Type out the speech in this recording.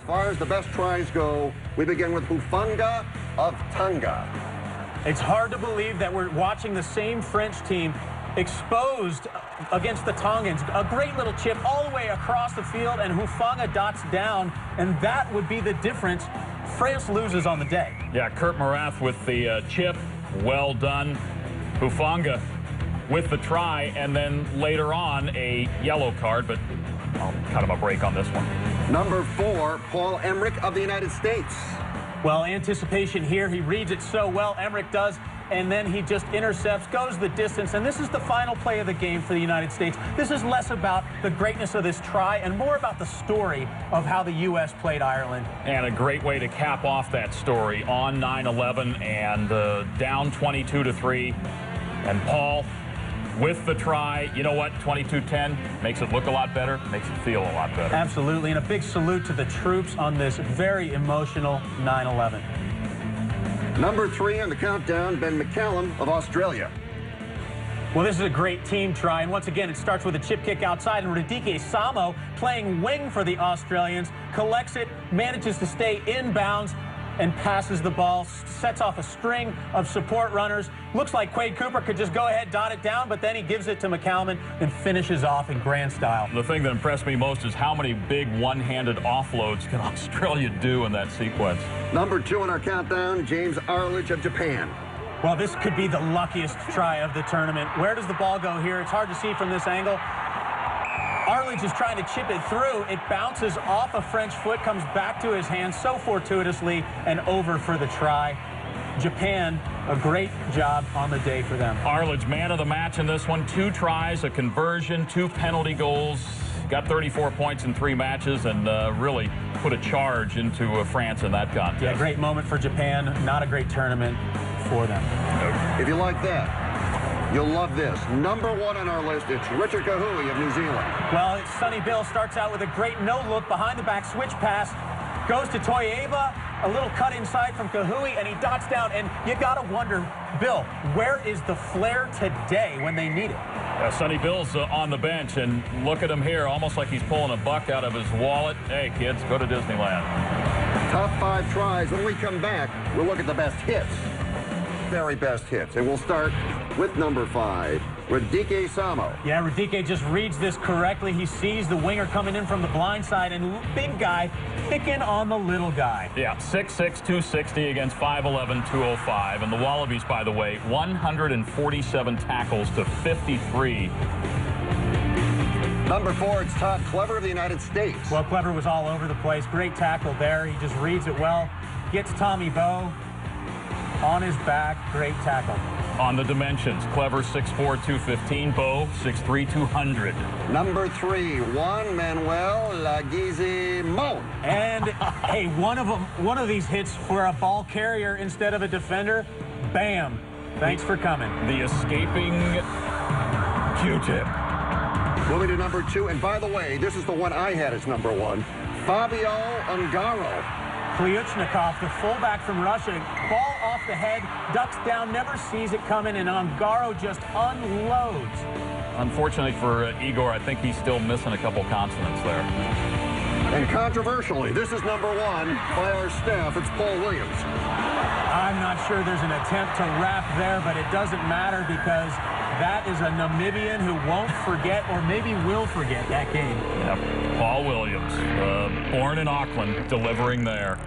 As far as the best tries go, we begin with Hufanga of Tonga. It's hard to believe that we're watching the same French team exposed against the Tongans. A great little chip all the way across the field, and Hufanga dots down, and that would be the difference. France loses on the day. Yeah, Kurt Morath with the chip. Well done. Hufanga with the try, and then later on a yellow card, but I'll cut him a break on this one. Number 4, Paul Emmerich of the United States. Well, anticipation here. He reads it so well, Emmerich does, and then he just intercepts, goes the distance, and this is the final play of the game for the United States. This is less about the greatness of this try and more about the story of how the U.S. played Ireland. And a great way to cap off that story on 9/11 and down 22-3. And Paul, with the try, you know what, 22-10 makes it look a lot better, makes it feel a lot better. Absolutely, and a big salute to the troops on this very emotional 9/11. Number 3 on the countdown, Ben McCallum of Australia. Well, this is a great team try, and once again, it starts with a chip kick outside, and Radike Samo, playing wing for the Australians, collects it, manages to stay inbounds, and passes the ball, sets off a string of support runners. Looks like Quade Cooper could just go ahead, dot it down, but then he gives it to McCallum and finishes off in grand style. The thing that impressed me most is how many big one-handed offloads can Australia do in that sequence. Number 2 on our countdown, James Arledge of Japan. Well, this could be the luckiest try of the tournament. Where does the ball go here? It's hard to see from this angle. Arledge is trying to chip it through. It bounces off a French foot, comes back to his hand so fortuitously, and over for the try. Japan, a great job on the day for them. Arledge, man of the match in this one. 2 tries, a conversion, 2 penalty goals. Got 34 points in 3 matches and really put a charge into France in that contest. Yeah, great moment for Japan. Not a great tournament for them. If you like that, you'll love this. Number 1 on our list, it's Richard Kahui of New Zealand. Well, Sonny Bill starts out with a great no-look behind-the-back switch pass. Goes to Toyeva, a little cut inside from Kahui, and he dots down. And you got to wonder, Bill, where is the flair today when they need it? Sonny Bill's on the bench, and look at him here, almost like he's pulling a buck out of his wallet. Hey, kids, go to Disneyland. Top 5 tries. When we come back, we'll look at the best hits. Very best hits. And we'll start with number 5, Radike Samo. Yeah, Radike just reads this correctly. He sees the winger coming in from the blind side, and big guy picking on the little guy. Yeah, 6'6", 260 against 5'11", 205. And the Wallabies, by the way, 147 tackles to 53. Number 4, it's Todd Clever of the United States. Well, Clever was all over the place. Great tackle there. He just reads it well. Gets Tommy Bowe on his back. Great tackle. On the dimensions, Clever 6'4", 215, Bowe 6'3", 200. Number 3, Juan Manuel Leguizamon. And hey, one of these hits for a ball carrier instead of a defender. Bam! Thanks for coming. The escaping Q-tip. Moving to number 2, and by the way, this is the one I had as number 1, Fabio Ungaro. Klyuchnikov, the fullback from Russia, ball off the head, ducks down, never sees it coming, and Ungaro just unloads. Unfortunately for Igor, I think he's still missing a couple consonants there. And controversially, this is number 1 by our staff. It's Paul Williams. I'm not sure there's an attempt to rap there, but it doesn't matter because that is a Namibian who won't forget, or maybe will forget, that game. Yep. Paul Williams, born in Auckland, delivering there.